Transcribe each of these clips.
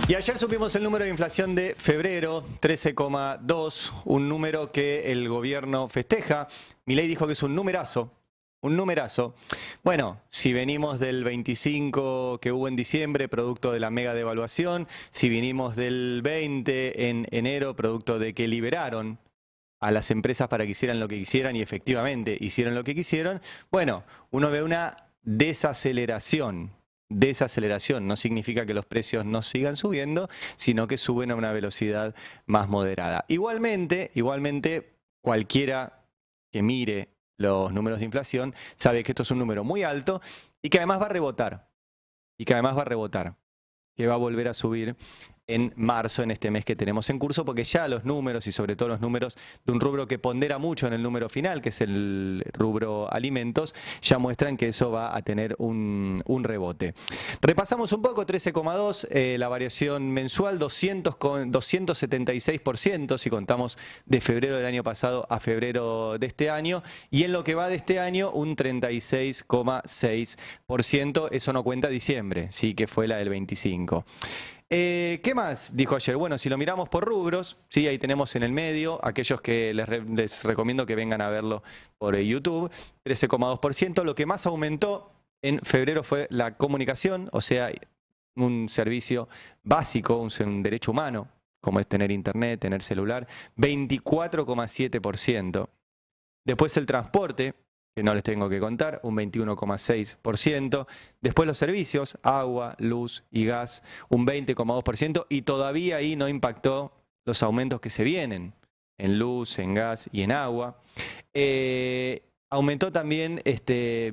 Y ayer supimos el número de inflación de febrero, 13,2, un número que el gobierno festeja. Milei dijo que es un numerazo. Un numerazo. Bueno, si venimos del 25 que hubo en diciembre, producto de la mega devaluación, si vinimos del 20 en enero, producto de que liberaron a las empresas para que hicieran lo que quisieran y efectivamente hicieron lo que quisieron, bueno, uno ve una desaceleración. Desaceleración no significa que los precios no sigan subiendo, sino que suben a una velocidad más moderada. Igualmente, cualquiera que mire los números de inflación sabe que esto es un número muy alto y que además va a rebotar. Que va a volver a subir en marzo, en este mes que tenemos en curso, porque ya los números, y sobre todo los números de un rubro que pondera mucho en el número final, que es el rubro alimentos, ya muestran que eso va a tener un rebote. Repasamos un poco, 13,2, la variación mensual, 276%, si contamos de febrero del año pasado a febrero de este año, y en lo que va de este año, un 36,6%, eso no cuenta diciembre, sí, que fue la del 25. ¿Qué más dijo ayer? Bueno, si lo miramos por rubros, sí, ahí tenemos en el medio, aquellos que les recomiendo que vengan a verlo por YouTube, 13,2%. Lo que más aumentó en febrero fue la comunicación, o sea, un servicio básico, un derecho humano, como es tener internet, tener celular, 24,7%. Después el transporte, que no les tengo que contar, un 21,6%. Después los servicios, agua, luz y gas, un 20,2%. Y todavía ahí no impactó los aumentos que se vienen en luz, en gas y en agua. Aumentó también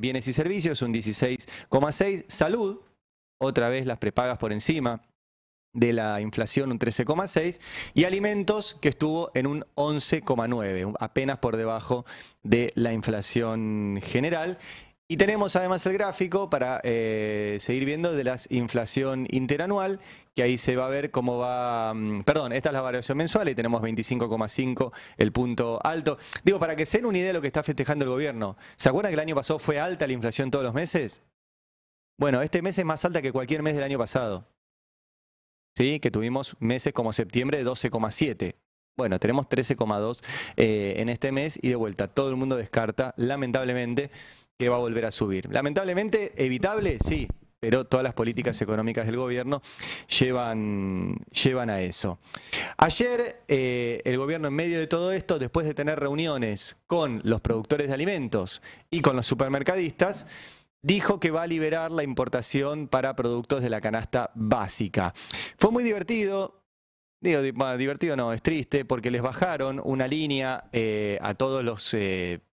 bienes y servicios, un 16,6%. Salud, otra vez las prepagas por encima de la inflación, un 13,6%, y alimentos, que estuvo en un 11,9%, apenas por debajo de la inflación general. Y tenemos además el gráfico para seguir viendo de la inflación interanual, que ahí se va a ver cómo va, perdón, esta es la variación mensual y tenemos 25,5 el punto alto. Digo, para que se den una idea de lo que está festejando el gobierno, ¿se acuerdan que el año pasado fue alta la inflación todos los meses? Bueno, este mes es más alta que cualquier mes del año pasado. ¿Sí? Que tuvimos meses como septiembre de 12,7. Bueno, tenemos 13,2 en este mes y de vuelta todo el mundo descarta, lamentablemente, que va a volver a subir. Lamentablemente, evitable, sí, pero todas las políticas económicas del gobierno llevan a eso. Ayer el gobierno, en medio de todo esto, después de tener reuniones con los productores de alimentos y con los supermercadistas, dijo que va a liberar la importación para productos de la canasta básica. Fue muy divertido, digo, divertido no, es triste, porque les bajaron una línea a todos los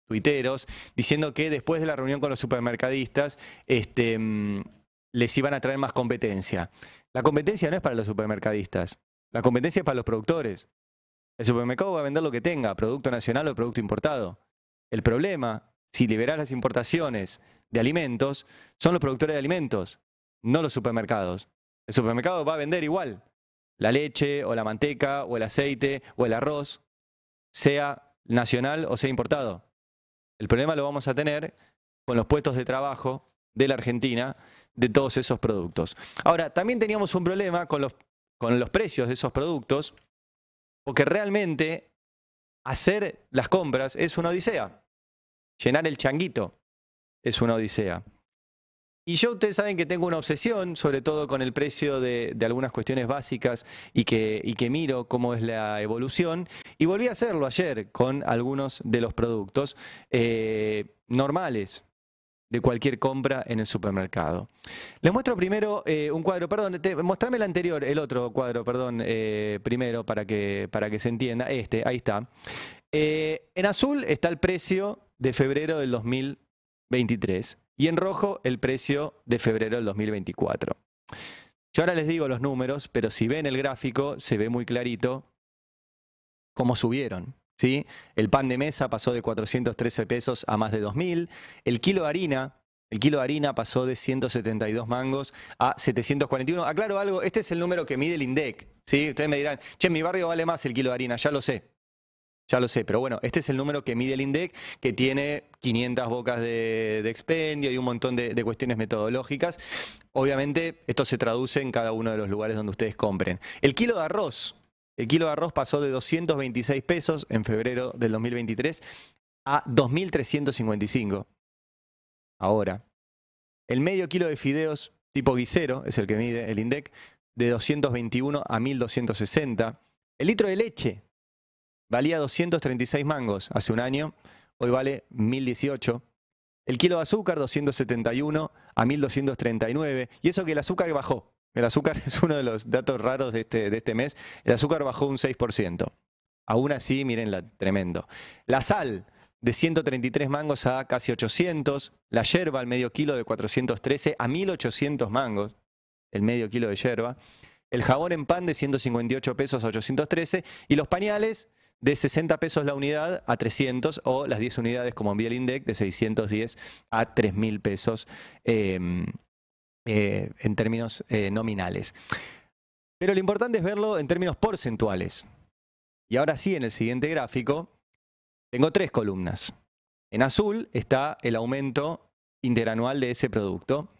tuiteros diciendo que después de la reunión con los supermercadistas les iban a traer más competencia. La competencia no es para los supermercadistas, la competencia es para los productores. El supermercado va a vender lo que tenga, producto nacional o producto importado. El problema, si liberás las importaciones de alimentos, son los productores de alimentos, no los supermercados. El supermercado va a vender igual la leche o la manteca o el aceite o el arroz, sea nacional o sea importado. El problema lo vamos a tener con los puestos de trabajo de la Argentina de todos esos productos. Ahora, también teníamos un problema con los precios de esos productos, porque realmente hacer las compras es una odisea. Llenar el changuito es una odisea. Y yo, ustedes saben que tengo una obsesión, sobre todo con el precio de algunas cuestiones básicas y que miro cómo es la evolución. Y volví a hacerlo ayer con algunos de los productos normales de cualquier compra en el supermercado. Les muestro primero un cuadro, perdón, mostrame el anterior, el otro cuadro, perdón, primero para que se entienda. Ahí está. En azul está el precio de febrero del 2023 y en rojo el precio de febrero del 2024. Yo ahora les digo los números, pero si ven el gráfico se ve muy clarito cómo subieron, ¿sí? El pan de mesa pasó de 413 pesos a más de 2.000. El kilo de harina pasó de 172 mangos a 741. Aclaro algo, este es el número que mide el INDEC, ¿sí? Ustedes me dirán, che, en mi barrio vale más el kilo de harina, ya lo sé. Ya lo sé, pero bueno, este es el número que mide el INDEC, que tiene 500 bocas de expendio y un montón de cuestiones metodológicas. obviamente esto se traduce en cada uno de los lugares donde ustedes compren. El kilo de arroz pasó de 226 pesos en febrero del 2023 a 2.355 ahora. El medio kilo de fideos tipo guisero, es el que mide el INDEC, de 221 a 1.260. El litro de leche valía 236 mangos hace un año, hoy vale 1.018. El kilo de azúcar 271 a 1.239. Y eso que el azúcar bajó. El azúcar es uno de los datos raros de este mes. El azúcar bajó un 6%. Aún así, mírenla, tremendo. La sal de 133 mangos a casi 800. La yerba al medio kilo de 413 a 1.800 mangos. El medio kilo de yerba. El jabón en pan de 158 pesos a 813. Y los pañales de 60 pesos la unidad a 300, o las 10 unidades, como envía el INDEC, de 610 a 3.000 pesos en términos nominales. Pero lo importante es verlo en términos porcentuales. Y ahora sí, en el siguiente gráfico, tengo 3 columnas. En azul está el aumento interanual de ese producto.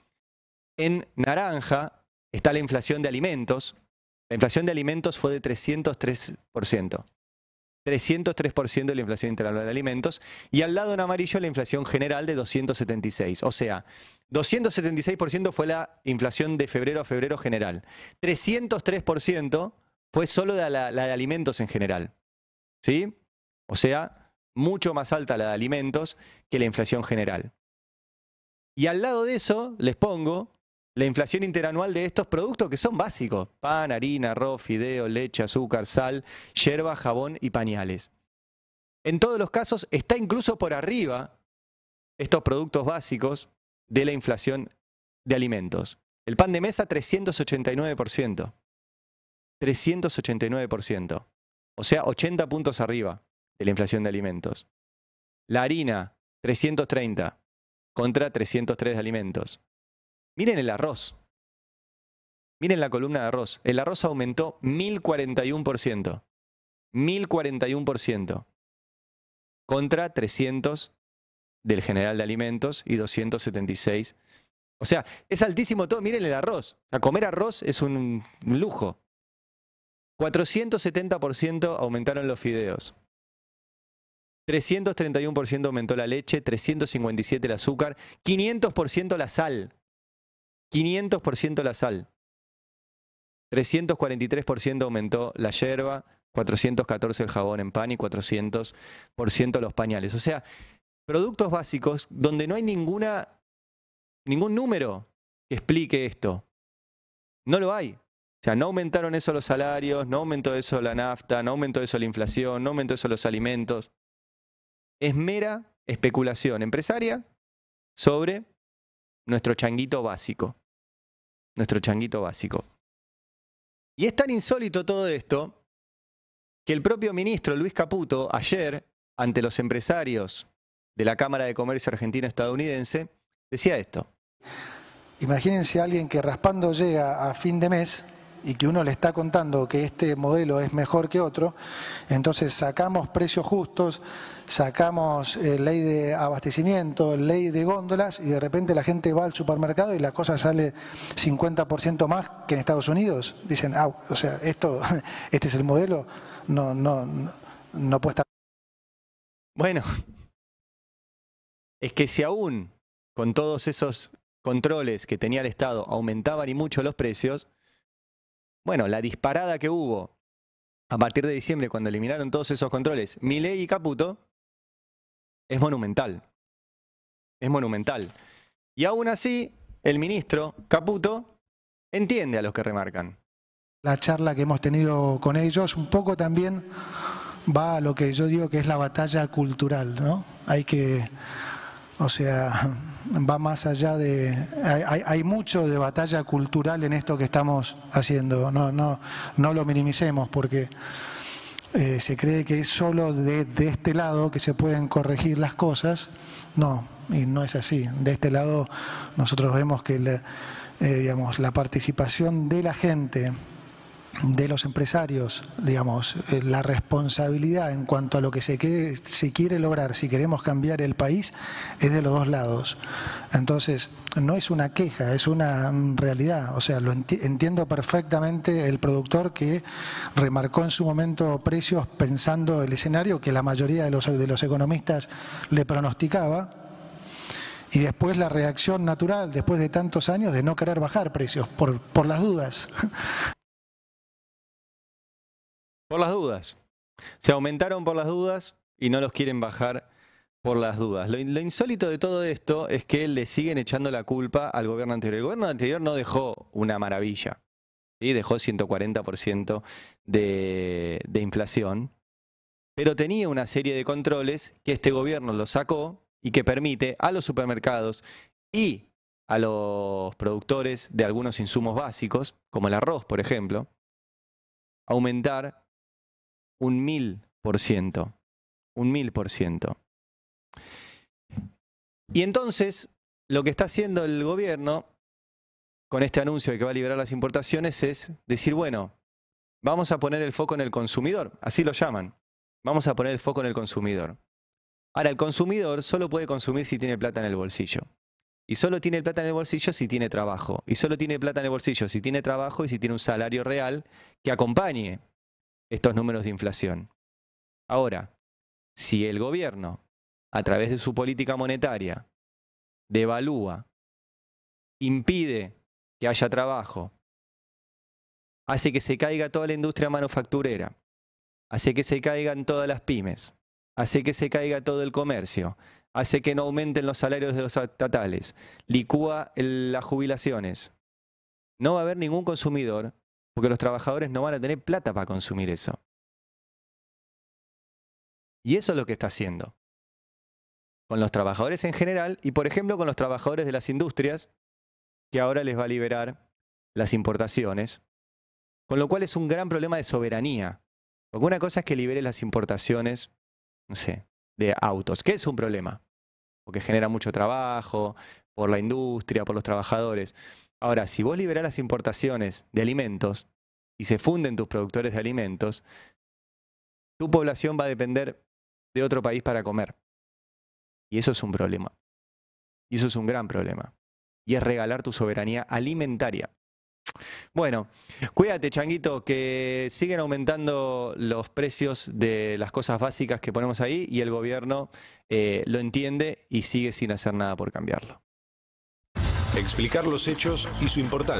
En naranja está la inflación de alimentos. La inflación de alimentos fue de 303%. 303% de la inflación interanual de alimentos, y al lado en amarillo la inflación general de 276. O sea, 276% fue la inflación de febrero a febrero general. 303% fue solo la de alimentos en general. ¿Sí? O sea, mucho más alta la de alimentos que la inflación general. Y al lado de eso les pongo la inflación interanual de estos productos que son básicos: pan, harina, arroz, fideo, leche, azúcar, sal, yerba, jabón y pañales. En todos los casos está incluso por arriba estos productos básicos de la inflación de alimentos. El pan de mesa 389%. 389%. O sea, 80 puntos arriba de la inflación de alimentos. La harina 330 contra 303 de alimentos. Miren el arroz. Miren la columna de arroz. El arroz aumentó 1.041%. 1.041%. Contra 300 del general de alimentos y 276. O sea, es altísimo todo. Miren el arroz. O sea, comer arroz es un lujo. 470% aumentaron los fideos. 331% aumentó la leche. 357% el azúcar. 500% la sal. 500% la sal. 343% aumentó la yerba, 414% el jabón en pan y 400% los pañales. O sea, productos básicos donde no hay ningún número que explique esto. No lo hay. O sea, no aumentaron eso los salarios, no aumentó eso la nafta, no aumentó eso la inflación, no aumentó eso los alimentos. Es mera especulación empresaria sobre nuestro changuito básico. Nuestro changuito básico. Y es tan insólito todo esto que el propio ministro Luis Caputo ayer, ante los empresarios de la Cámara de Comercio Argentino-Estadounidense, decía esto. Imagínense a alguien que raspando llega a fin de mes y que uno le está contando que este modelo es mejor que otro, entonces sacamos precios justos, sacamos ley de abastecimiento, ley de góndolas, y de repente la gente va al supermercado y la cosa sale 50% más que en Estados Unidos. Dicen, o sea, este es el modelo, no puede estar. Bueno, es que si aún con todos esos controles que tenía el Estado aumentaban y mucho los precios, bueno, la disparada que hubo a partir de diciembre cuando eliminaron todos esos controles, Milei y Caputo, es monumental. Es monumental. Y aún así, el ministro Caputo entiende a los que remarcan. La charla que hemos tenido con ellos un poco también va a lo que yo digo que es la batalla cultural, ¿no? Hay que, o sea, va más allá de... Hay mucho de batalla cultural en esto que estamos haciendo. No lo minimicemos porque se cree que es solo de este lado que se pueden corregir las cosas. No, y no es así. De este lado nosotros vemos que digamos, la participación de la gente de los empresarios, digamos, la responsabilidad en cuanto a lo que se quiere lograr, si queremos cambiar el país, es de los dos lados. Entonces, no es una queja, es una realidad. O sea, entiendo perfectamente el productor que remarcó en su momento precios pensando el escenario que la mayoría de los economistas le pronosticaba, y después la reacción natural, después de tantos años, de no querer bajar precios, por las dudas. Por las dudas. Se aumentaron por las dudas y no los quieren bajar por las dudas. Lo insólito de todo esto es que le siguen echando la culpa al gobierno anterior. El gobierno anterior no dejó una maravilla, ¿sí? Dejó 140% de inflación, pero tenía una serie de controles que este gobierno lo sacó y que permite a los supermercados y a los productores de algunos insumos básicos, como el arroz, por ejemplo, aumentar un 1000%. Un 1000%. Y entonces, lo que está haciendo el gobierno con este anuncio de que va a liberar las importaciones es decir, bueno, vamos a poner el foco en el consumidor, así lo llaman. Vamos a poner el foco en el consumidor. Ahora, el consumidor solo puede consumir si tiene plata en el bolsillo. Y solo tiene plata en el bolsillo si tiene trabajo. Y solo tiene plata en el bolsillo si tiene trabajo y si tiene un salario real que acompañe estos números de inflación. Ahora, si el gobierno, a través de su política monetaria, devalúa, impide que haya trabajo, hace que se caiga toda la industria manufacturera, hace que se caigan todas las pymes, hace que se caiga todo el comercio, hace que no aumenten los salarios de los estatales, licúa las jubilaciones, no va a haber ningún consumidor porque los trabajadores no van a tener plata para consumir eso. Y eso es lo que está haciendo con los trabajadores en general y, por ejemplo, con los trabajadores de las industrias, que ahora les va a liberar las importaciones, con lo cual es un gran problema de soberanía. Porque una cosa es que libere las importaciones, no sé, de autos, que es un problema, porque genera mucho trabajo, por la industria, por los trabajadores. Ahora, si vos liberás las importaciones de alimentos y se funden tus productores de alimentos, tu población va a depender de otro país para comer. Y eso es un problema. Y eso es un gran problema. Y es regalar tu soberanía alimentaria. Bueno, cuídate, Changuito, que siguen aumentando los precios de las cosas básicas que ponemos ahí y el gobierno lo entiende y sigue sin hacer nada por cambiarlo. Explicar los hechos y su importancia.